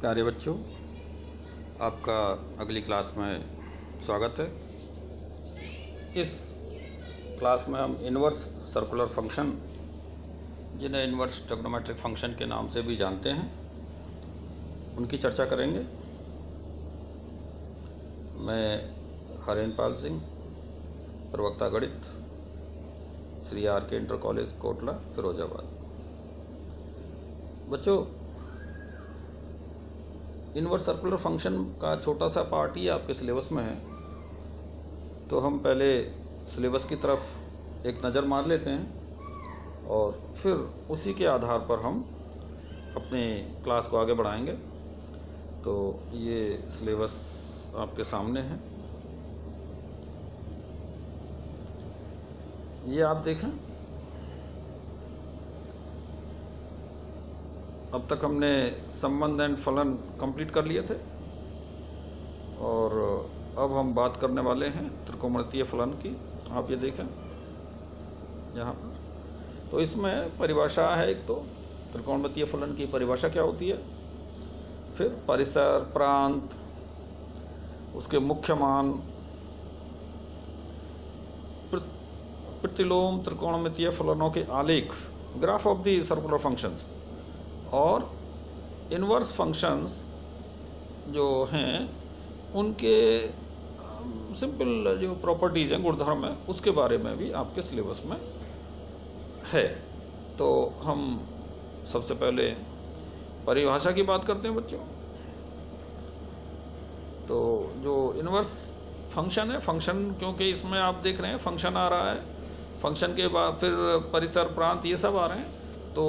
प्यारे बच्चों, आपका अगली क्लास में स्वागत है। इस क्लास में हम इन्वर्स सर्कुलर फंक्शन, जिन्हें इन्वर्स ट्रिग्नोमेट्रिक फंक्शन के नाम से भी जानते हैं, उनकी चर्चा करेंगे। मैं हरेंद्रपाल सिंह, प्रवक्ता गणित, श्री आर के इंटर कॉलेज कोटला, फिरोजाबाद। बच्चों, इन्वर्स सर्कुलर फंक्शन का छोटा सा पार्ट ही आपके सिलेबस में है, तो हम पहले सिलेबस की तरफ एक नज़र मार लेते हैं और फिर उसी के आधार पर हम अपने क्लास को आगे बढ़ाएंगे। तो ये सिलेबस आपके सामने है, ये आप देखें। अब तक हमने संबंध एंड फलन कंप्लीट कर लिए थे और अब हम बात करने वाले हैं त्रिकोणमितीय फलन की। आप ये देखें यहाँ पर, तो इसमें परिभाषा है। एक तो त्रिकोणमितीय फलन की परिभाषा क्या होती है, फिर परिसर, प्रांत, उसके मुख्य मान, प्रतिलोम त्रिकोणमितीय फलनों के आलेख, graph of the circular functions, और इन्वर्स फंक्शंस जो हैं उनके सिंपल जो प्रॉपर्टीज़ हैं, गुणधर्म हैं, उसके बारे में भी आपके सिलेबस में है। तो हम सबसे पहले परिभाषा की बात करते हैं बच्चों। तो जो इन्वर्स फंक्शन है, फंक्शन क्योंकि इसमें आप देख रहे हैं फंक्शन आ रहा है, फंक्शन के बाद फिर परिसर, प्रांत, ये सब आ रहे हैं। तो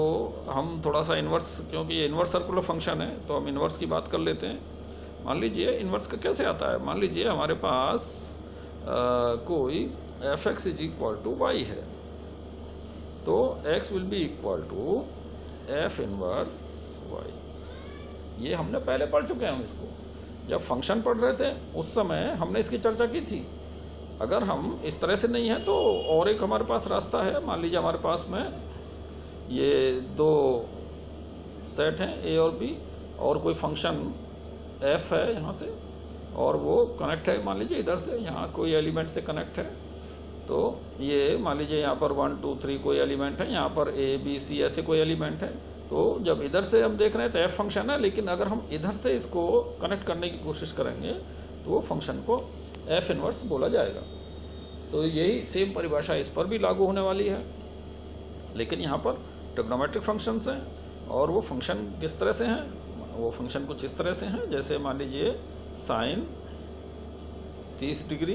हम थोड़ा सा इन्वर्स, क्योंकि ये इन्वर्स सर्कुलर फंक्शन है, तो हम इन्वर्स की बात कर लेते हैं। मान लीजिए इन्वर्स का कैसे आता है। मान लीजिए हमारे पास कोई f(x) = y है, तो x will be equal to f inverse y। ये हमने पहले पढ़ चुके हैं। हम इसको जब फंक्शन पढ़ रहे थे उस समय हमने इसकी चर्चा की थी। अगर हम इस तरह से नहीं है तो और एक हमारे पास रास्ता है। मान लीजिए हमारे पास में ये दो सेट हैं a और b, और कोई फंक्शन f है यहाँ से, और वो कनेक्ट है मान लीजिए इधर से, यहाँ कोई एलिमेंट से कनेक्ट है। तो ये मान लीजिए यहाँ पर 1 2 3 कोई एलिमेंट है, यहाँ पर a b c ऐसे कोई एलिमेंट है। तो जब इधर से हम देख रहे हैं तो f फंक्शन है, लेकिन अगर हम इधर से इसको कनेक्ट करने की कोशिश करेंगे तो वो फंक्शन को f इन्वर्स बोला जाएगा। तो यही सेम परिभाषा इस पर भी लागू होने वाली है, लेकिन यहाँ पर ट्रिग्नोमेट्रिक फंक्शंस हैं। और वो फंक्शन किस तरह से हैं, वो फंक्शन कुछ इस तरह से हैं, जैसे मान लीजिए sine 30 degree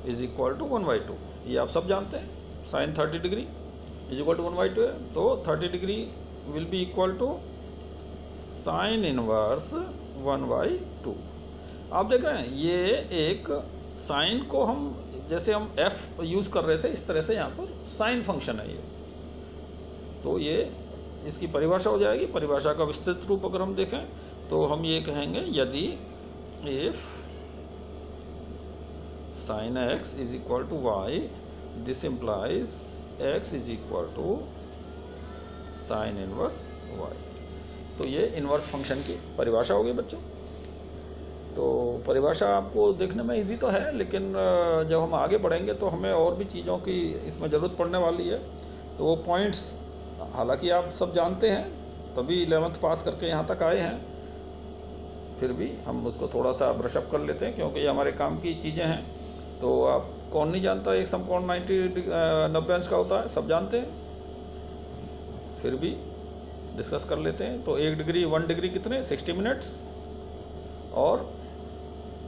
is equal to 1/2। ये आप सब जानते हैं, sine 30 degree is equal to 1/2 है। तो 30 degree will be equal to sine inverse 1/2। आप देख रहे हैं ये एक साइन को हम, जैसे हम f यूज़ कर रहे थे, इस तरह से यहाँ पर साइन फंक्शन है ये। तो ये इसकी परिभाषा हो जाएगी। परिभाषा का विस्तृत रूप अगर हम देखें तो हम ये कहेंगे, यदि if sine x is equal to y, this implies x is equal to sine inverse y। तो ये इनवर्स फंक्शन की परिभाषा होगी बच्चों। तो परिभाषा आपको देखने में इजी तो है, लेकिन जब हम आगे बढ़ेंगे तो हमें और भी चीज़ों की इसमें ज़रूरत पड़ने वाली है। तो वो पॉइंट्स हालांकि आप सब जानते हैं, तभी 11th पास करके यहाँ तक आए हैं, फिर भी हम उसको थोड़ा सा ब्रशअप कर लेते हैं, क्योंकि ये हमारे काम की चीज़ें हैं। तो आप कौन नहीं जानता एक समकोण 90 अंश का होता है, सब जानते हैं, फिर भी डिस्कस कर लेते हैं। तो 1 डिग्री कितने, 60 मिनट्स, और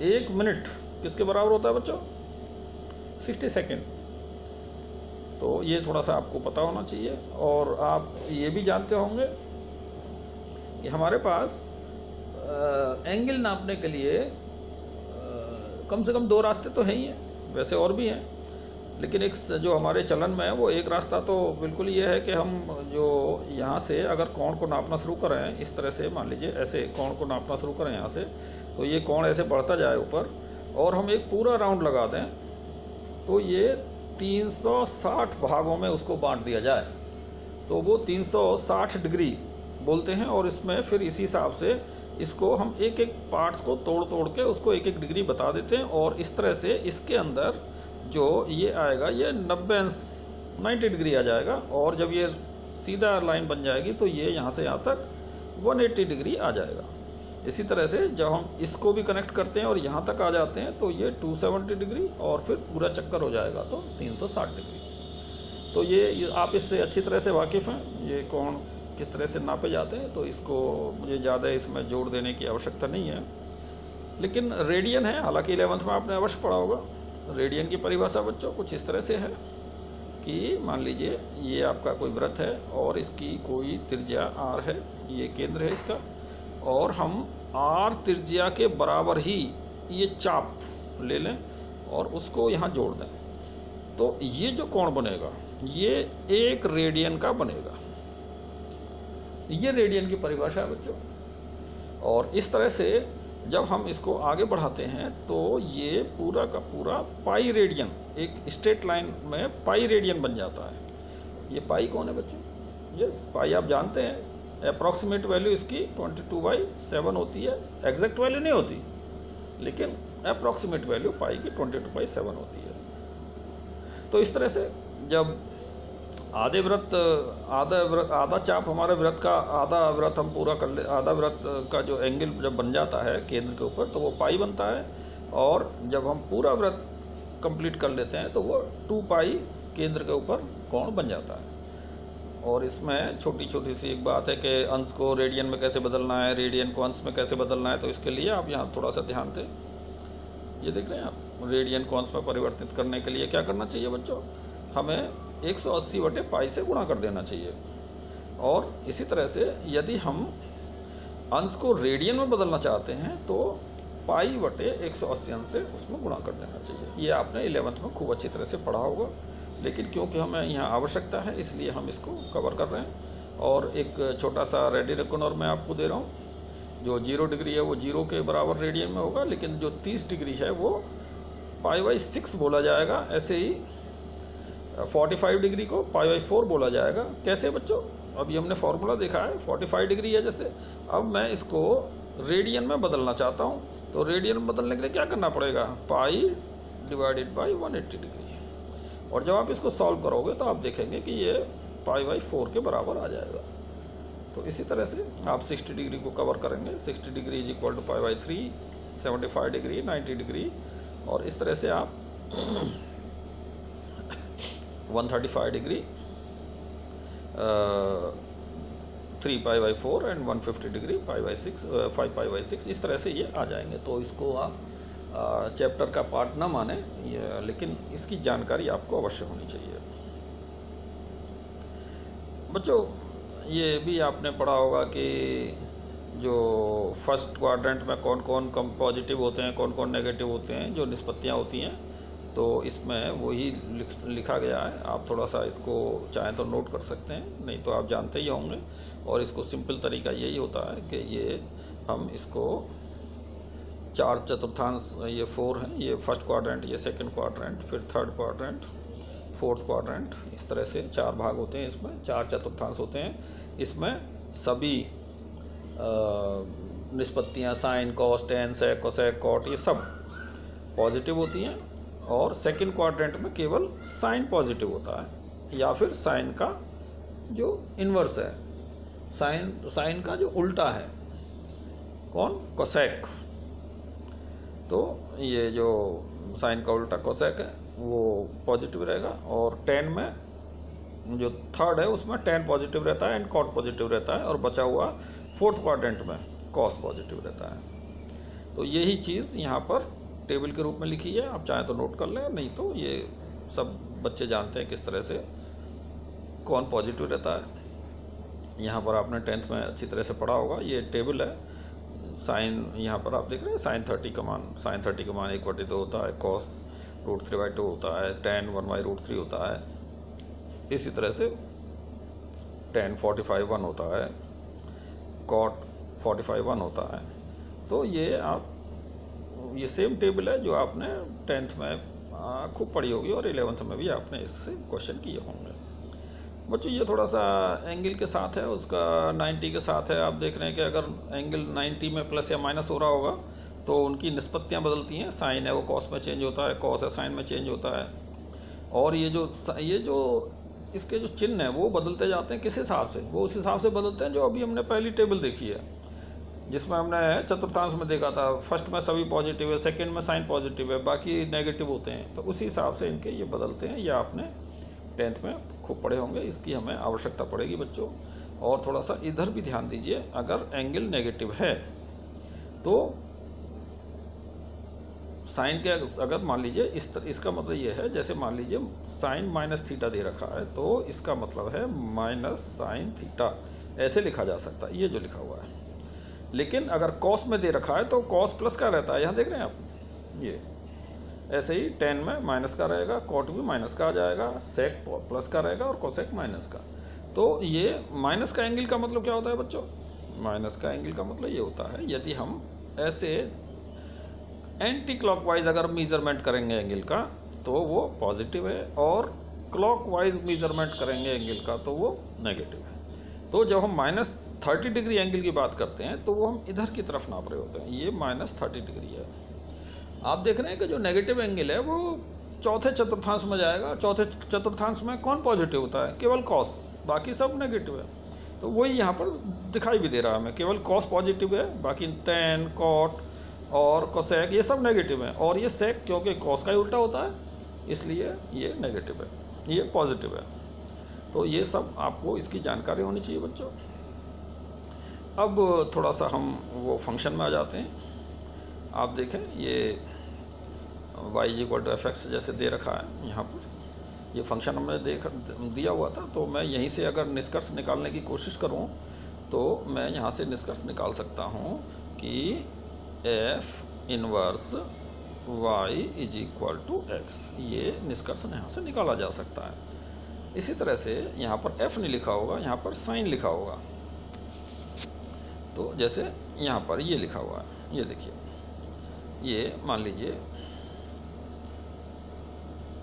1 मिनट किसके बराबर होता है बच्चों, 60 सेकेंड। तो ये थोड़ा सा आपको पता होना चाहिए। और आप ये भी जानते होंगे कि हमारे पास एंगल नापने के लिए कम से कम 2 रास्ते तो हैं ही हैं, वैसे और भी हैं, लेकिन एक जो हमारे चलन में है वो एक रास्ता तो बिल्कुल ये है कि हम जो यहाँ से अगर कोण को नापना शुरू करें, इस तरह से मान लीजिए ऐसे कोण को नापना शुरू करें यहाँ से, तो ये कोण ऐसे बढ़ता जाए ऊपर, और हम एक पूरा राउंड लगा दें, तो ये 360 भागों में उसको बांट दिया जाए, तो वो 360 डिग्री बोलते हैं, और इसमें फिर इसी हिसाब से इसको हम एक एक पार्ट्स को तोड़ तोड़ के उसको एक एक डिग्री बता देते हैं, और इस तरह से इसके अंदर जो ये आएगा ये 90 डिग्री आ जाएगा, और जब ये सीधा लाइन बन जाएगी तो ये यहाँ से यहाँ तक 180 डिग्री आ जाएगा। इसी तरह से जब हम इसको भी कनेक्ट करते हैं और यहाँ तक आ जाते हैं तो ये 270 डिग्री, और फिर पूरा चक्कर हो जाएगा तो 360 डिग्री। तो ये आप इससे अच्छी तरह से वाकिफ़ हैं, ये कोण किस तरह से नापे जाते हैं, तो इसको मुझे ज़्यादा इसमें जोड़ देने की आवश्यकता नहीं है। लेकिन रेडियन है, हालांकि 11th में आपने अवश्य पढ़ा होगा। रेडियन की परिभाषा बच्चों कुछ इस तरह से है कि मान लीजिए ये आपका कोई वृत्त है और इसकी कोई त्रिज्या r है, ये केंद्र है इसका, और हम r त्रिज्या के बराबर ही ये चाप ले लें और उसको यहाँ जोड़ दें, तो ये जो कोण बनेगा ये 1 रेडियन का बनेगा। ये रेडियन की परिभाषा है बच्चों। और इस तरह से जब हम इसको आगे बढ़ाते हैं तो ये पूरा का पूरा पाई रेडियन, एक स्ट्रेट लाइन में पाई रेडियन बन जाता है। ये पाई कौन है बच्चों? यस, पाई आप जानते हैं, अप्रॉक्सीमेट वैल्यू इसकी 22/7 होती है। एग्जैक्ट वैल्यू नहीं होती, लेकिन अप्रॉक्सीमेट वैल्यू पाई की 22/7 होती है। तो इस तरह से जब आधा चाप हमारे वृत्त का, आधा वृत्त हम पूरा कर ले, आधा वृत्त का जो एंगल जब बन जाता है केंद्र के ऊपर तो वो पाई बनता है, और जब हम पूरा वृत्त कंप्लीट कर लेते हैं तो वो 2 पाई केंद्र के ऊपर कोण बन जाता है। और इसमें छोटी छोटी सी एक बात है कि अंश को रेडियन में कैसे बदलना है, रेडियन को अंश में कैसे बदलना है, तो इसके लिए आप यहाँ थोड़ा सा ध्यान दें। ये देख रहे हैं आप, रेडियन को अंश में परिवर्तित करने के लिए क्या करना चाहिए बच्चों? हमें 180/पाई से गुणा कर देना चाहिए। और इसी तरह से यदि हम अंश को रेडियन में बदलना चाहते हैं तो पाई/180 अंश से उसमें गुणा कर देना चाहिए। ये आपने 11th में खूब अच्छी तरह से पढ़ा होगा, लेकिन क्योंकि हमें यहाँ आवश्यकता है इसलिए हम इसको कवर कर रहे हैं। और एक छोटा सा रेडी रेकॉर्डर मैं आपको दे रहा हूँ। जो 0 डिग्री है वो 0 के बराबर रेडियन में होगा, लेकिन जो 30 डिग्री है वो पाई/6 बोला जाएगा। ऐसे ही 45 डिग्री को पाई/4 बोला जाएगा। कैसे बच्चों? अभी हमने फॉर्मूला देखा है, 45 डिग्री है जैसे, अब मैं इसको रेडियन में बदलना चाहता हूँ, तो रेडियन में बदलने के लिए क्या करना पड़ेगा? पाई/180 डिग्री। और जब आप इसको सॉल्व करोगे तो आप देखेंगे कि ये पाई/4 के बराबर आ जाएगा। तो इसी तरह से आप 60 डिग्री को कवर करेंगे। 60 डिग्री इज इक्वल टू पाई/3, 75 डिग्री, 90 डिग्री, और इस तरह से आप 135 डिग्री, 3 पाई/4 एंड 150 डिग्री 5 पाई/6, इस तरह से ये आ जाएंगे। तो इसको आप चैप्टर का पार्ट ना माने, लेकिन इसकी जानकारी आपको अवश्य होनी चाहिए बच्चों। ये भी आपने पढ़ा होगा कि जो फर्स्ट क्वाड्रेंट में कौन कौन कम पॉजिटिव होते हैं, कौन कौन नेगेटिव होते हैं, जो निष्पत्तियाँ होती हैं, तो इसमें वही लिखा गया है। आप थोड़ा सा इसको चाहें तो नोट कर सकते हैं, नहीं तो आप जानते ही होंगे। और इसको सिंपल तरीका यही होता है कि ये हम इसको 4/4, ये 4 है, ये फर्स्ट क्वाड्रेंट, ये सेकंड क्वाड्रेंट, फिर थर्ड क्वाड्रेंट, फोर्थ क्वाड्रेंट, इस तरह से 4 भाग होते हैं। इसमें 4/4 होते हैं। इसमें सभी निष्पत्तियाँ साइन, कॉस, टेन, सेक, कोसेक, कॉट, ये सब पॉजिटिव होती हैं। और सेकंड क्वाड्रेंट में केवल साइन पॉजिटिव होता है, या फिर साइन का जो इन्वर्स है, साइन का जो उल्टा है, कौन? कोसेक। तो ये जो साइन का उल्टा कोसेक है वो पॉजिटिव रहेगा। और टेन में जो थर्ड है उसमें टेन पॉजिटिव रहता है एंड कॉट पॉजिटिव रहता है, और बचा हुआ फोर्थ क्वाड्रेंट में कॉस पॉजिटिव रहता है। तो यही चीज़ यहाँ पर टेबल के रूप में लिखी है, आप चाहें तो नोट कर लें, नहीं तो ये सब बच्चे जानते हैं किस तरह से कौन पॉजिटिव रहता है। यहाँ पर आपने 10th में अच्छी तरह से पढ़ा होगा। ये टेबल है। साइन यहाँ पर आप देख रहे हैं, साइन 30 का मान 1/2 होता है, कॉस √3/2 होता है, tan 1/√3 होता है। इसी तरह से tan 45 1 होता है, cot 45 1 होता है। तो ये सेम टेबल है जो आपने 10th में खूब पढ़ी होगी, और 11th में भी आपने इससे क्वेश्चन किए होंगे। बच्चों ये थोड़ा सा एंगल के साथ है, उसका 90 के साथ है। आप देख रहे हैं कि अगर एंगल 90 में प्लस या माइनस हो रहा होगा तो उनकी निष्पत्तियाँ बदलती हैं। साइन है वो कॉस में चेंज होता है, कॉस है साइन में चेंज होता है। और ये जो इसके जो चिन्ह हैं वो बदलते जाते हैं। किस हिसाब से? वो उस हिसाब से बदलते हैं जो अभी हमने पहली टेबल देखी है, जिसमें हमने चतुर्थांश में देखा था। फर्स्ट में सभी पॉजिटिव है, सेकंड में साइन पॉजिटिव है, बाकी नेगेटिव होते हैं। तो उसी हिसाब से इनके ये बदलते हैं। ये आपने 10th में खूब पढ़े होंगे, इसकी हमें आवश्यकता पड़ेगी बच्चों। और थोड़ा सा इधर भी ध्यान दीजिए, अगर एंगल नेगेटिव है तो साइन के, अगर मान लीजिए इसका मतलब ये है, जैसे मान लीजिए साइन माइनस थीटा दे रखा है तो इसका मतलब है माइनस साइन थीटा, ऐसे लिखा जा सकता है ये जो लिखा हुआ है। लेकिन अगर कॉस में दे रखा है तो कॉस प्लस का रहता है, यहाँ देख रहे हैं आप। ये ऐसे ही टेन में माइनस का रहेगा, कॉट भी माइनस का आ जाएगा, सेक प्लस का रहेगा और कोसेक माइनस का। तो ये माइनस का एंगल का मतलब क्या होता है बच्चों? माइनस का एंगल का मतलब ये होता है, यदि हम ऐसे एंटी क्लॉकवाइज अगर मेजरमेंट करेंगे एंगल का तो वो पॉजिटिव है, और क्लॉकवाइज मेजरमेंट करेंगे एंगल का तो वो नेगेटिव है। तो जब हम -30 डिग्री एंगल की बात करते हैं तो वो हम इधर की तरफ नाप रहे होते हैं। ये -30 डिग्री है। आप देख रहे हैं कि जो नेगेटिव एंगल है वो चौथे चतुर्थांश में जाएगा। चौथे चतुर्थांश में कौन पॉजिटिव होता है? केवल कॉस, बाकी सब नेगेटिव है। तो वही यहाँ पर दिखाई भी दे रहा है हमें, केवल कॉस पॉजिटिव है, बाकी टेन, कॉट और कोसेक ये सब नेगेटिव है। और ये सेक क्योंकि कॉस का ही उल्टा होता है इसलिए ये नेगेटिव है, ये पॉजिटिव है। तो ये सब आपको इसकी जानकारी होनी चाहिए बच्चों। अब थोड़ा सा हम वो फंक्शन में आ जाते हैं। आप देखें ये y = fx जैसे दे रखा है यहाँ पर, ये फंक्शन हमने दिया हुआ था। तो मैं यहीं से अगर निष्कर्ष निकालने की कोशिश करूँ तो मैं यहाँ से निष्कर्ष निकाल सकता हूँ कि f इनवर्स y = x, ये निष्कर्ष यहाँ से निकाला जा सकता है। इसी तरह से यहाँ पर f नहीं लिखा होगा, यहाँ पर साइन लिखा होगा। तो जैसे यहाँ पर ये लिखा हुआ है, ये देखिए, ये मान लीजिए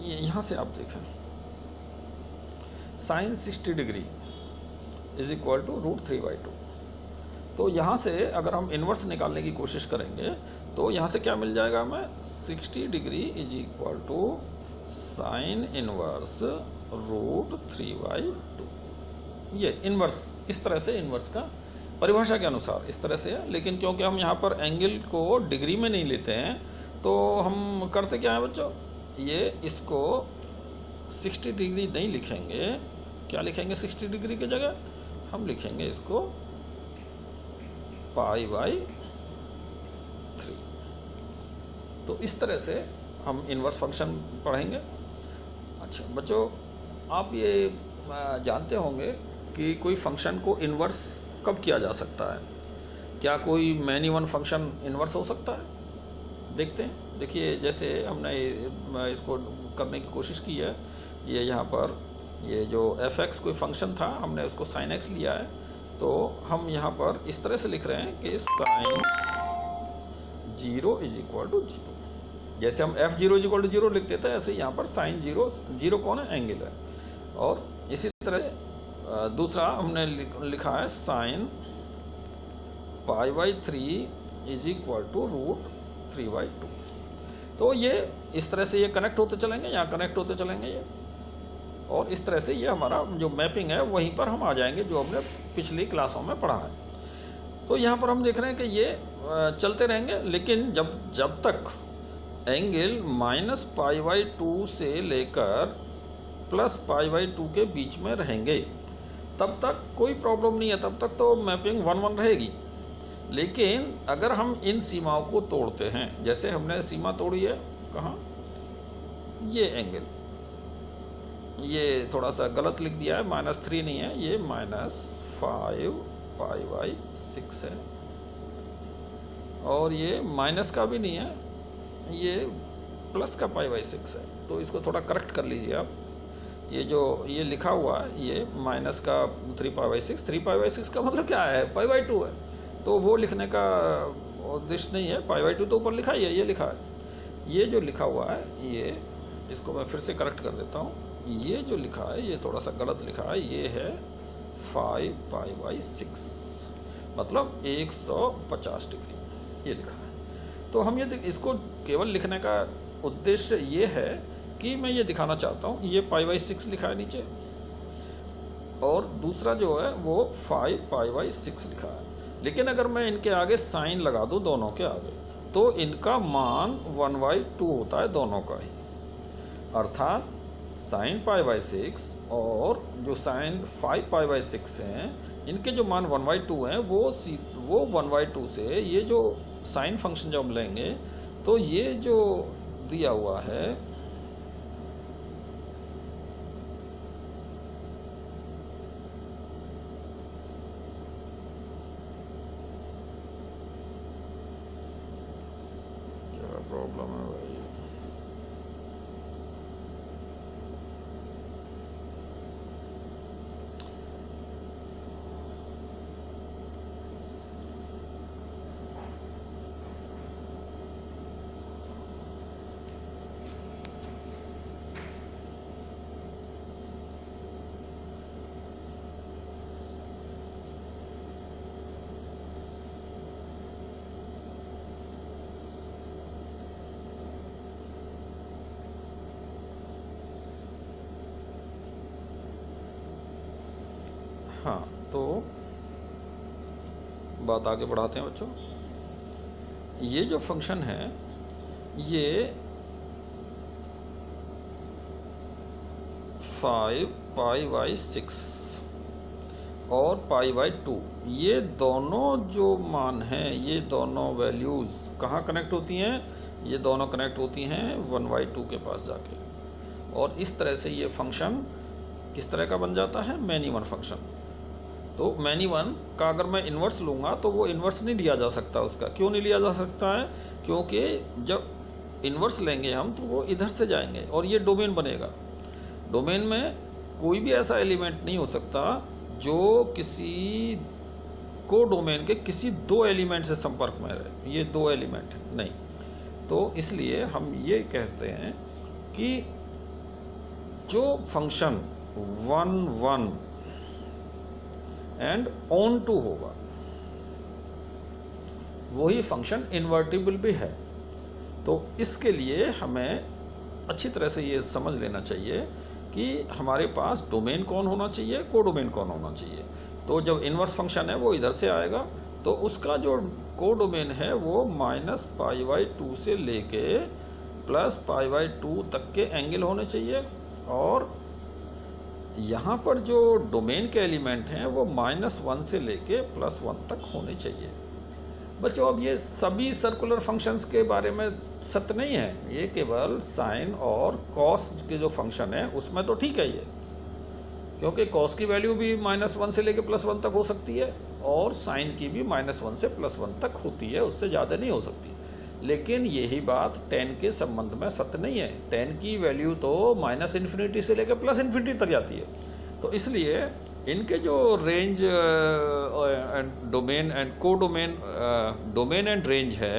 ये यहाँ से आप देखें साइन 60 डिग्री = √3/2। तो यहाँ से अगर हम इन्वर्स निकालने की कोशिश करेंगे तो यहाँ से क्या मिल जाएगा हमें? 60 डिग्री = साइन इनवर्स √3/2। ये इन्वर्स, इस तरह से इन्वर्स का परिभाषा के अनुसार इस तरह से है। लेकिन क्योंकि हम यहाँ पर एंगल को डिग्री में नहीं लेते हैं तो हम करते क्या है बच्चों, ये इसको 60 डिग्री नहीं लिखेंगे। क्या लिखेंगे 60 डिग्री की जगह? हम लिखेंगे इसको π/3। तो इस तरह से हम इन्वर्स फंक्शन पढ़ेंगे। अच्छा बच्चों, आप ये जानते होंगे कि कोई फंक्शन को इन्वर्स कब किया जा सकता है? क्या कोई मैनी वन फंक्शन इन्वर्स हो सकता है? देखते हैं। देखिए जैसे हमने इसको करने की कोशिश की है, ये यहाँ पर ये जो f(x) कोई फंक्शन था, हमने उसको sin x लिया है। तो हम यहाँ पर इस तरह से लिख रहे हैं कि sin 0 = 0। जैसे हम f0 = 0 लिखते थे, ऐसे यहाँ पर sin 0 कौन है? एंगल है। और इसी तरह दूसरा हमने लिखा है sin π/3 = √3/2। तो ये इस तरह से ये कनेक्ट होते चलेंगे, यहाँ कनेक्ट होते चलेंगे ये, और इस तरह से ये हमारा जो मैपिंग है वहीं पर हम आ जाएंगे जो हमने पिछली क्लासों में पढ़ा है। तो यहाँ पर हम देख रहे हैं कि ये चलते रहेंगे, लेकिन जब तक एंगल -π/2 से लेकर +π/2 के बीच में रहेंगे तब तक कोई प्रॉब्लम नहीं है, तब तक तो मैपिंग 1-1 रहेगी। लेकिन अगर हम इन सीमाओं को तोड़ते हैं, जैसे हमने सीमा तोड़ी है कहाँ, ये एंगल, ये थोड़ा सा गलत लिख दिया है, -3 नहीं है, ये -5π/6 है। और ये माइनस का भी नहीं है, ये प्लस का π/6 है। तो इसको थोड़ा करेक्ट कर लीजिए आप। ये जो ये लिखा हुआ है ये माइनस का 3π/6, 3π/6 का मतलब क्या है? π/2 है। तो वो लिखने का उद्देश्य नहीं है, π/2 तो ऊपर लिखा ही है, ये लिखा है। ये जो लिखा हुआ है ये, इसको मैं फिर से करेक्ट कर देता हूँ। ये जो लिखा है ये थोड़ा सा गलत लिखा है, ये है 5π/6 मतलब 150 डिग्री ये लिखा है। तो हम ये इसको केवल लिखने का उद्देश्य ये है कि मैं ये दिखाना चाहता हूँ, ये π/6 लिखा है नीचे और दूसरा जो है वो 5π/6 लिखा है। लेकिन अगर मैं इनके आगे साइन लगा दूँ दोनों के आगे तो इनका मान 1/2 होता है दोनों का ही, अर्थात साइन π/6 और जो साइन 5π/6 हैं इनके जो मान 1/2 हैं वो 1/2 से ये जो साइन फंक्शन जब हम लेंगे तो ये जो दिया हुआ है क्या प्रॉब्लम है भाई। हाँ, तो बात आगे बढ़ाते हैं बच्चों। ये जो फंक्शन है ये 5π/6 और π/2 ये दोनों जो मान हैं ये दोनों वैल्यूज़ कहाँ कनेक्ट होती हैं, ये दोनों कनेक्ट होती हैं 1/2 के पास जाके, और इस तरह से ये फंक्शन किस तरह का बन जाता है, मैनी वन फंक्शन। तो मैनी वन का अगर मैं इन्वर्स लूँगा तो वो इन्वर्स नहीं लिया जा सकता उसका। क्यों नहीं लिया जा सकता है, क्योंकि जब इन्वर्स लेंगे हम तो वो इधर से जाएंगे और ये डोमेन बनेगा। डोमेन में कोई भी ऐसा एलिमेंट नहीं हो सकता जो किसी को डोमेन के किसी दो एलिमेंट से संपर्क में रहे, ये दो एलिमेंट नहीं। तो इसलिए हम ये कहते हैं कि जो फंक्शन 1 1 एंड ऑन टू होगा वही फंक्शन इन्वर्टिबल भी है। तो इसके लिए हमें अच्छी तरह से ये समझ लेना चाहिए कि हमारे पास डोमेन कौन होना चाहिए, कोडोमेन कौन होना चाहिए। तो जब इन्वर्स फंक्शन है वो इधर से आएगा तो उसका जो कोडोमेन है वो -π/2 से लेके +π/2 तक के एंगल होने चाहिए, और यहाँ पर जो डोमेन के एलिमेंट हैं वो -1 से लेके +1 तक होने चाहिए। बच्चों अब ये सभी सर्कुलर फंक्शंस के बारे में सत्य नहीं है, ये केवल साइन और कॉस के जो फंक्शन है उसमें तो ठीक है ये, क्योंकि कॉस की वैल्यू भी -1 से लेके +1 तक हो सकती है और साइन की भी -1 से +1 तक होती है, उससे ज़्यादा नहीं हो सकती। लेकिन यही बात tan के संबंध में सत्य नहीं है। tan की वैल्यू तो -∞ से लेकर +∞ तक जाती है। तो इसलिए इनके जो range domain and codomain domain and range है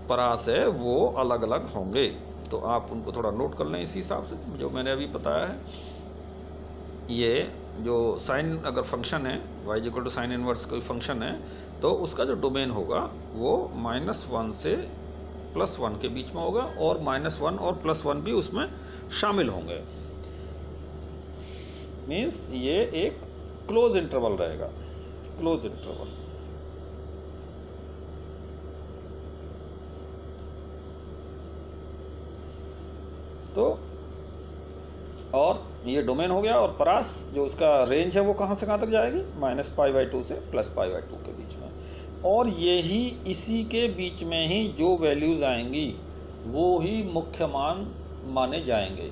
परास है वो अलग अलग होंगे। तो आप उनको थोड़ा नोट कर लें इसी हिसाब से जो मैंने अभी बताया है। ये जो साइन अगर फंक्शन है y = साइन इनवर्स कोई फंक्शन है तो उसका जो डोमेन होगा वो -1 से +1 के बीच में होगा और -1 और +1 भी उसमें शामिल होंगे। मीन्स ये एक क्लोज इंटरवल रहेगा, क्लोज इंटरवल। तो और ये डोमेन हो गया, और परास जो उसका रेंज है वो कहाँ से कहाँ तक जाएगी, -π/2 से +π/2 के बीच में। और यही इसी के बीच में ही जो वैल्यूज़ आएंगी वो ही मुख्य मान माने जाएंगे।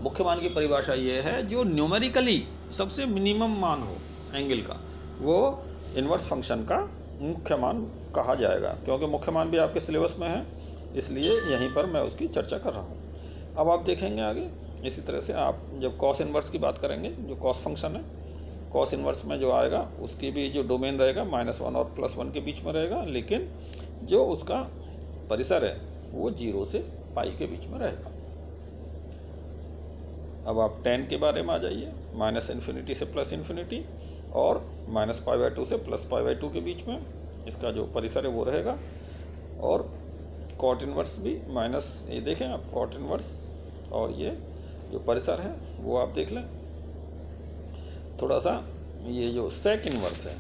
मुख्य मान की परिभाषा ये है जो न्यूमेरिकली सबसे मिनिमम मान हो एंगल का, वो इन्वर्स फंक्शन का मुख्य मान कहा जाएगा। क्योंकि मुख्य मान भी आपके सिलेबस में है इसलिए यहीं पर मैं उसकी चर्चा कर रहा हूँ। अब आप देखेंगे आगे इसी तरह से आप जब कॉस इन्वर्स की बात करेंगे, जो कॉस फंक्शन है कॉस इन्वर्स में जो आएगा उसकी भी जो डोमेन रहेगा -1 और +1 के बीच में रहेगा, लेकिन जो उसका परिसर है वो 0 से π के बीच में रहेगा। अब आप tan के बारे में आ जाइए, -∞ से +∞, और -π/2 से +π/2 के बीच में इसका जो परिसर है वो रहेगा। और cot इनवर्स भी माइनस, ये देखें आप cot इनवर्स, और ये जो परिसर है वो आप देख लें थोड़ा सा। ये जो sec इनवर्स है,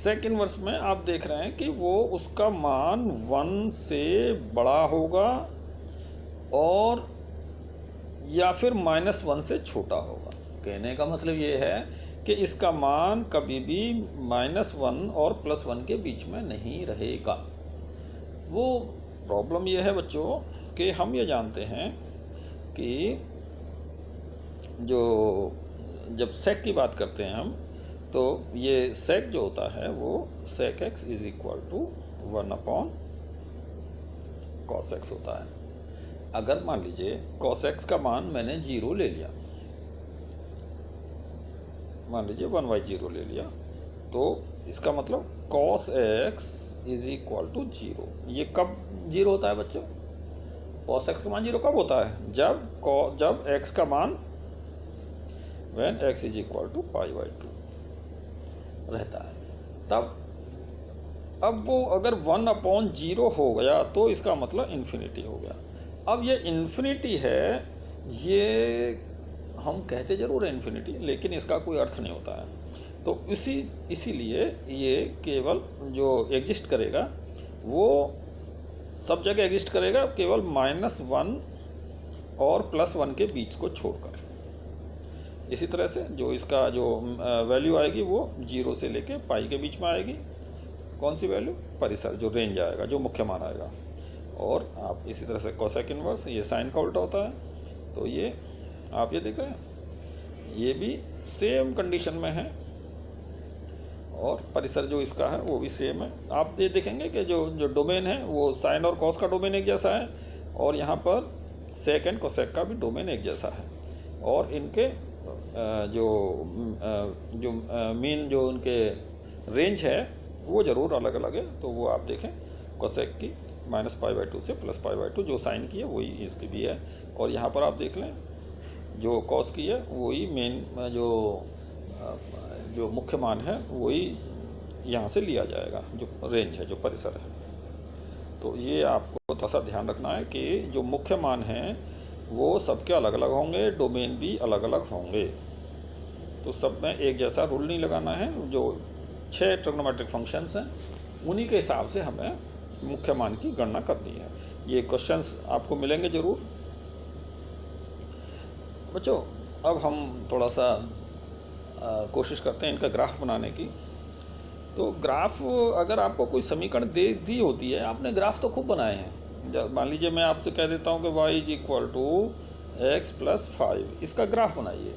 sec इनवर्स में आप देख रहे हैं कि वो उसका मान 1 से बड़ा होगा और या फिर -1 से छोटा होगा। कहने का मतलब ये है कि इसका मान कभी भी -1 और +1 के बीच में नहीं रहेगा। वो प्रॉब्लम ये है बच्चों कि हम ये जानते हैं कि जो जब sec की बात करते हैं हम, तो ये sec जो होता है वो sec x is equal to 1/cos x होता है। अगर मान लीजिए cos x का मान मैंने 0 ले लिया, मान लीजिए 1/0 ले लिया, तो इसका मतलब cos x is equal to 0। ये कब 0 होता है बच्चों? cos x का मान 0 कब होता है? जब x का मान when x is equal to π/2 रहता है, तब अब वो अगर 1/0 हो गया तो इसका मतलब इन्फिनिटी हो गया। अब ये इन्फिनिटी है, ये हम कहते ज़रूर है इन्फिनिटी, लेकिन इसका कोई अर्थ नहीं होता है। तो इसीलिए ये केवल जो एग्जिस्ट करेगा वो सब जगह एग्जिस्ट करेगा, केवल -1 और +1 के बीच को छोड़कर। इसी तरह से जो इसका जो वैल्यू आएगी वो 0 से लेके पाई के बीच में आएगी। कौन सी वैल्यू? परिसर, जो रेंज आएगा, जो मुख्य मान आएगा। और आप इसी तरह से कोसेक इनवर्स, ये साइन का उल्टा होता है। तो ये आप ये देख रहे हैं, ये भी सेम कंडीशन में है, और परिसर जो इसका है वो भी सेम है। आप ये देखेंगे कि जो डोमेन है वो साइन और कॉस का डोमेन एक जैसा है, और यहाँ पर सेक एंड कोसेक का भी डोमेन एक जैसा है। और इनके जो मीन जो उनके रेंज है वो ज़रूर अलग अलग है। तो वो आप देखें, कोसेक की -π/2 से +π/2 जो साइन की है वही इसकी भी है। और यहाँ पर आप देख लें जो कॉस की है वही मेन जो मुख्य मान है वही यहाँ से लिया जाएगा, जो रेंज है, जो परिसर है। तो ये आपको थोड़ा सा ध्यान रखना है कि जो मुख्य मान हैं वो सबके अलग अलग होंगे, डोमेन भी अलग अलग होंगे। तो सब में एक जैसा रूल नहीं लगाना है। जो 6 ट्रिग्नोमेट्रिक फंक्शंस हैं उन्हीं के हिसाब से हमें मुख्य मान की गणना करनी है। ये क्वेश्चंस आपको मिलेंगे ज़रूर बच्चों। अब हम थोड़ा सा कोशिश करते हैं इनका ग्राफ बनाने की। तो ग्राफ, अगर आपको कोई समीकरण दी होती है, आपने ग्राफ तो खूब बनाए हैं। मान लीजिए मैं आपसे कह देता हूँ कि y is equal to x + 5, इसका ग्राफ बनाइए।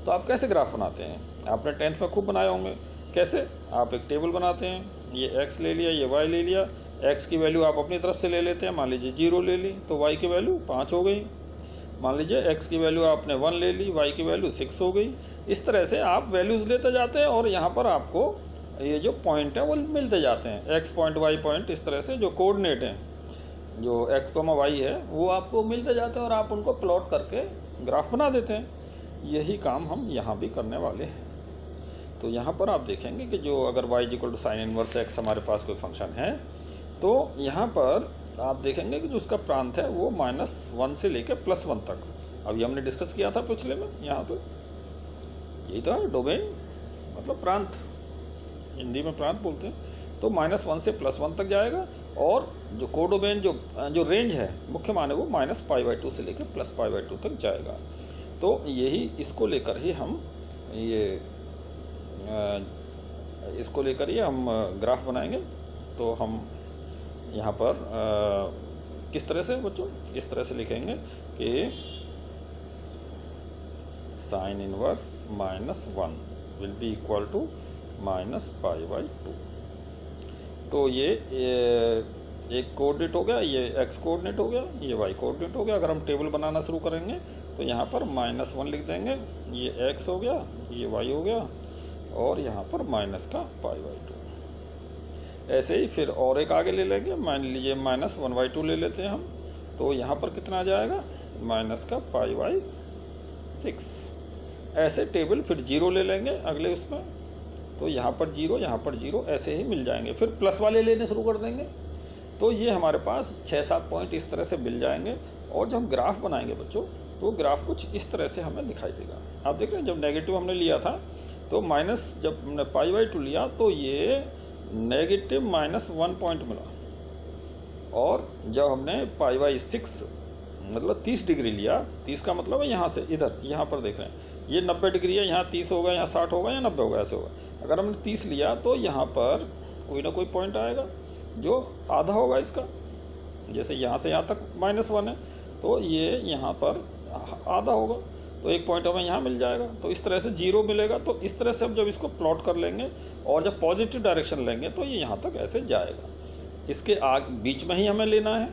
तो आप कैसे ग्राफ बनाते हैं? आपने 10th में खूब बनाए होंगे। कैसे? आप एक टेबल बनाते हैं, ये x ले लिया, ये y ले लिया, x की वैल्यू आप अपनी तरफ से ले लेते हैं। मान लीजिए 0 ले ली तो y की वैल्यू 5 हो गई। मान लीजिए x की वैल्यू आपने 1 ले ली, y की वैल्यू 6 हो गई। इस तरह से आप वैल्यूज़ लेते जाते हैं और यहाँ पर आपको ये जो पॉइंट है वो मिलते जाते हैं, x पॉइंट, y पॉइंट, इस तरह से जो कोऑर्डिनेट हैं, जो x, y है वो आपको मिलते जाते हैं और आप उनको प्लॉट करके ग्राफ बना देते हैं। यही काम हम यहाँ भी करने वाले हैं। तो यहाँ पर आप देखेंगे कि जो अगर y = sin इनवर्स x हमारे पास कोई फंक्शन है, तो यहाँ पर आप देखेंगे कि जो उसका प्रांत है वो -1 से लेकर +1 तक, अभी हमने डिस्कस किया था पिछले में। यहाँ पर यही तो है डोमेन, मतलब प्रांत, हिंदी में प्रांत बोलते हैं। तो -1 से +1 तक जाएगा, और जो कोडोमेन जो रेंज है, मुख्य मान है, वो -π/2 से लेकर +π/2 तक जाएगा। तो यही इसको लेकर ही हम ग्राफ बनाएंगे। तो हम यहाँ पर किस तरह से बच्चों, इस तरह से लिखेंगे कि sin inverse -1 will be equal to -π/2। तो ये एक कोऑर्डिनेट हो गया, ये x कोऑर्डिनेट हो गया, ये y कोऑर्डिनेट हो गया। अगर हम टेबल बनाना शुरू करेंगे तो यहाँ पर -1 लिख देंगे, ये x हो गया, ये y हो गया, और यहाँ पर -π/2। ऐसे ही फिर और एक आगे ले लेंगे, मान लीजिए -1/2 ले लेते हैं हम। तो यहाँ पर कितना आ जाएगा? -π/6 6। ऐसे टेबल फिर 0 ले लेंगे अगले उसमें, तो यहाँ पर 0, यहाँ पर 0, ऐसे ही मिल जाएंगे। फिर प्लस वाले लेने शुरू कर देंगे, तो ये हमारे पास 6-7 पॉइंट इस तरह से मिल जाएंगे। और जब हम ग्राफ बनाएंगे बच्चों, तो ग्राफ कुछ इस तरह से हमें दिखाई देगा। आप देख रहे हैं, जब नेगेटिव हमने लिया था तो माइनस, जब हमने π/2 लिया तो ये नेगेटिव -1 पॉइंट मिला, और जब हमने π/6 मतलब 30 डिग्री लिया, 30 का मतलब है यहाँ से इधर, यहाँ पर देख रहे हैं ये 90 डिग्री है, यहाँ 30 होगा, यहाँ 60 होगा या 90 होगा, ऐसे होगा। अगर हमने 30 लिया तो यहाँ पर कोई ना कोई पॉइंट आएगा जो आधा होगा इसका, जैसे यहाँ से यहाँ तक -1 है तो ये यहाँ पर आधा होगा, तो एक पॉइंट हमें यहाँ मिल जाएगा। तो इस तरह से 0 मिलेगा। तो इस तरह से हम जब इसको प्लॉट कर लेंगे और जब पॉजिटिव डायरेक्शन लेंगे तो ये यहाँ तक ऐसे जाएगा। इसके बीच में ही हमें लेना है,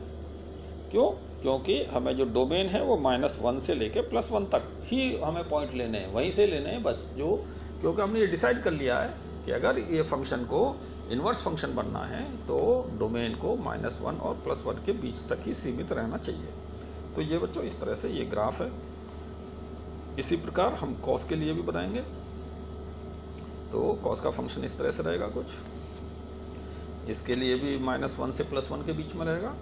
क्यों? क्योंकि हमें जो डोमेन है वो -1 से लेके +1 तक ही हमें पॉइंट लेने हैं, वहीं से लेने हैं बस। जो क्योंकि हमने ये डिसाइड कर लिया है कि अगर ये फंक्शन को इन्वर्स फंक्शन बनना है तो डोमेन को -1 और +1 के बीच तक ही सीमित रहना चाहिए। तो ये बच्चों इस तरह से ये ग्राफ है। इसी प्रकार हम कॉस के लिए भी बनाएंगे। तो कॉस का फंक्शन इस तरह से रहेगा कुछ, इसके लिए भी -1 से +1 के बीच में रहेगा।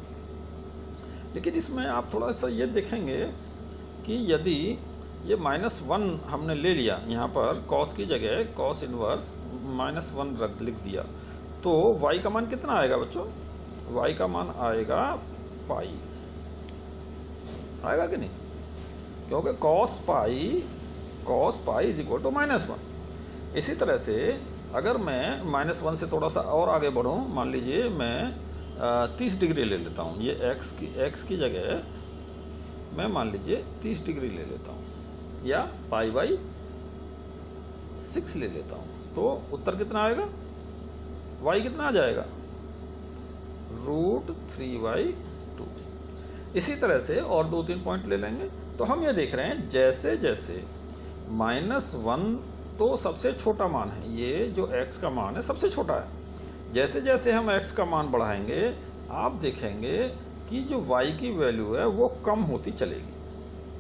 लेकिन इसमें आप थोड़ा सा ये देखेंगे कि यदि ये -1 हमने ले लिया, यहाँ पर कॉस की जगह कॉस इनवर्स -1 लिख दिया, तो y का मान कितना आएगा बच्चों? y का मान आएगा पाई, आएगा कि नहीं? क्योंकि cos पाई = -1। इसी तरह से अगर मैं -1 से थोड़ा सा और आगे बढ़ूँ, मान लीजिए मैं 30 डिग्री ले लेता हूँ, ये x की जगह मैं मान लीजिए 30 डिग्री ले लेता हूँ, या π/6 ले लेता हूँ, तो उत्तर कितना आएगा? y कितना आ जाएगा? √3/2। इसी तरह से और 2-3 पॉइंट ले लेंगे। तो हम ये देख रहे हैं जैसे जैसे -1 तो सबसे छोटा मान है, ये जो x का मान है सबसे छोटा है। जैसे जैसे हम x का मान बढ़ाएंगे, आप देखेंगे कि जो y की वैल्यू है वो कम होती चलेगी।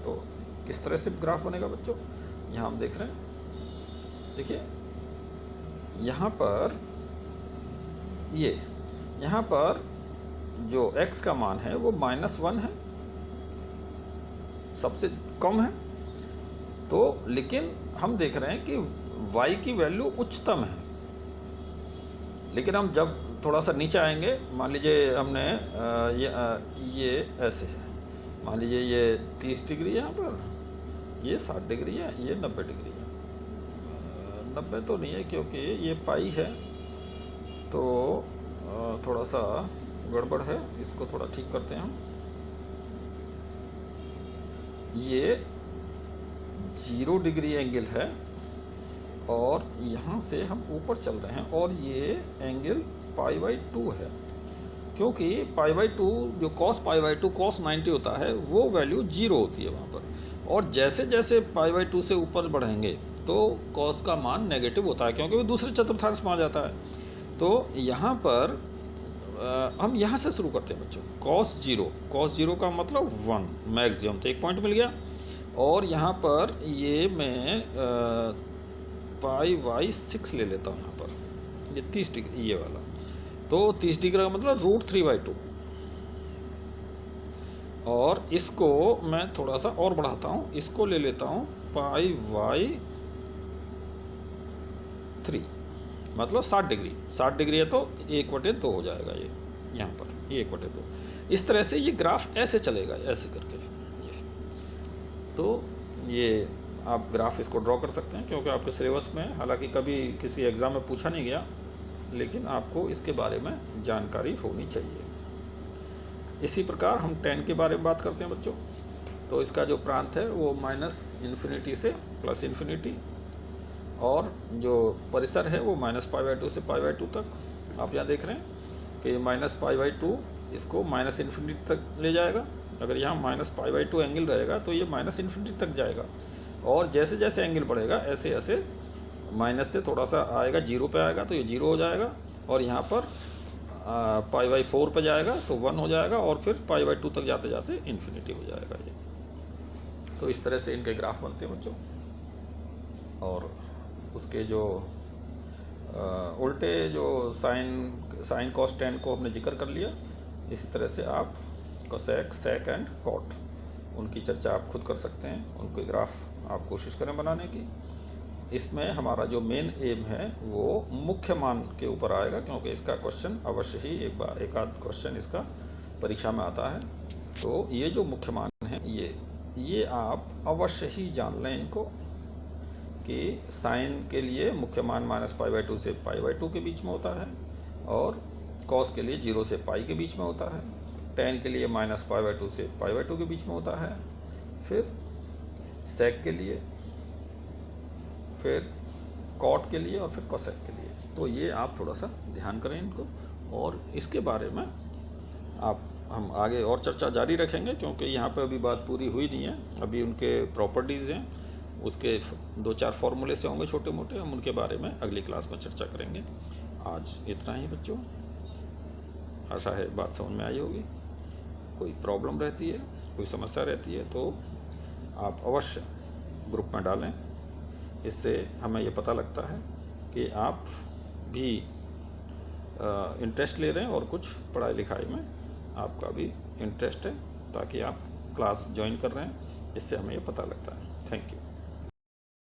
तो किस तरह से ग्राफ बनेगा बच्चों? यहाँ हम देख रहे हैं, देखिए यहाँ पर यहाँ पर जो x का मान है वो -1 है, सबसे कम है। तो लेकिन हम देख रहे हैं कि y की वैल्यू उच्चतम है। लेकिन हम जब थोड़ा सा नीचे आएंगे, मान लीजिए हमने ये ऐसे है, मान लीजिए ये 30 डिग्री है, यहाँ पर ये 60 डिग्री है, ये 90 डिग्री है। 90 तो नहीं है क्योंकि ये पाई है, तो थोड़ा सा गड़बड़ है, इसको थोड़ा ठीक करते हैं हम। ये 0 डिग्री एंगल है और यहाँ से हम ऊपर चल रहे हैं और ये एंगल π/2 है, क्योंकि π/2 जो cos π/2 cos 90 होता है वो वैल्यू 0 होती है वहाँ पर। और जैसे जैसे π/2 से ऊपर बढ़ेंगे तो cos का मान नेगेटिव होता है, क्योंकि वो दूसरे चतुर्थांश में आ जाता है। तो यहाँ पर हम यहाँ से शुरू करते हैं बच्चों। cos 0 का मतलब 1 मैक्सिमम, तो 1 पॉइंट मिल गया। और यहाँ पर ये मैं π/6 ले लेता हूँ, यहाँ पर ये 30 डिग्री ये वाला, तो 30 डिग्री का मतलब √3/2। और इसको मैं थोड़ा सा और बढ़ाता हूँ, इसको ले लेता हूँ π/3, मतलब 60 डिग्री। 60 डिग्री है तो 1/2 हो जाएगा ये, यहाँ पर ये 1/2। इस तरह से ये ग्राफ ऐसे चलेगा, ऐसे करके ये। तो ये आप ग्राफ इसको ड्रॉ कर सकते हैं, क्योंकि आपके सिलेबस में हालांकि कभी किसी एग्ज़ाम में पूछा नहीं गया, लेकिन आपको इसके बारे में जानकारी होनी चाहिए। इसी प्रकार हम tan के बारे में बात करते हैं बच्चों। तो इसका जो प्रांत है वो -∞ से +∞, और जो परिसर है वो -π/2 से π/2 तक। आप यहाँ देख रहे हैं कि -π/2 इसको -∞ तक ले जाएगा। अगर यहाँ -π/2 एंगल रहेगा तो ये -∞ तक जाएगा, और जैसे जैसे एंगल बढ़ेगा ऐसे ऐसे माइनस से थोड़ा सा आएगा, 0 पे आएगा तो ये 0 हो जाएगा, और यहाँ पर π/4 पे जाएगा तो 1 हो जाएगा, और फिर π/2 तक जाते जाते इन्फिनिटी हो जाएगा ये। तो इस तरह से इनके ग्राफ बनते हैं बच्चों। और उसके जो उल्टे जो साइन कॉस टेन को हमने जिक्र कर लिया, इसी तरह से आप कोसेक सेक एंड कॉट उनकी चर्चा आप खुद कर सकते हैं, उनके ग्राफ आप कोशिश करें बनाने की। इसमें हमारा जो मेन एम है वो मुख्य मान के ऊपर आएगा, क्योंकि इसका क्वेश्चन अवश्य ही एक आध क्वेश्चन इसका परीक्षा में आता है। तो ये जो मुख्य मान है ये आप अवश्य ही जान लें इनको, कि साइन के लिए मुख्य मान -π/2 से π/2 के बीच में होता है, और कॉस के लिए 0 से पाई के बीच में होता है, टेन के लिए -π/2 से π/2 के बीच में होता है, फिर सेक के लिए, फिर कॉट के लिए, और फिर कोसेक के लिए। तो ये आप थोड़ा सा ध्यान करें इनको, और इसके बारे में हम आगे और चर्चा जारी रखेंगे, क्योंकि यहाँ पे अभी बात पूरी हुई नहीं है। अभी उनके प्रॉपर्टीज़ हैं, उसके 2-4 फॉर्मूले से होंगे छोटे मोटे, हम उनके बारे में अगली क्लास में चर्चा करेंगे। आज इतना ही बच्चों, आशा है बात समझ में आई होगी। कोई प्रॉब्लम रहती है, कोई समस्या रहती है तो आप अवश्य ग्रुप में डालें। इससे हमें ये पता लगता है कि आप भी इंटरेस्ट ले रहे हैं, और कुछ पढ़ाई लिखाई में आपका भी इंटरेस्ट है, ताकि आप क्लास ज्वाइन कर रहे हैं, इससे हमें ये पता लगता है। Thank you.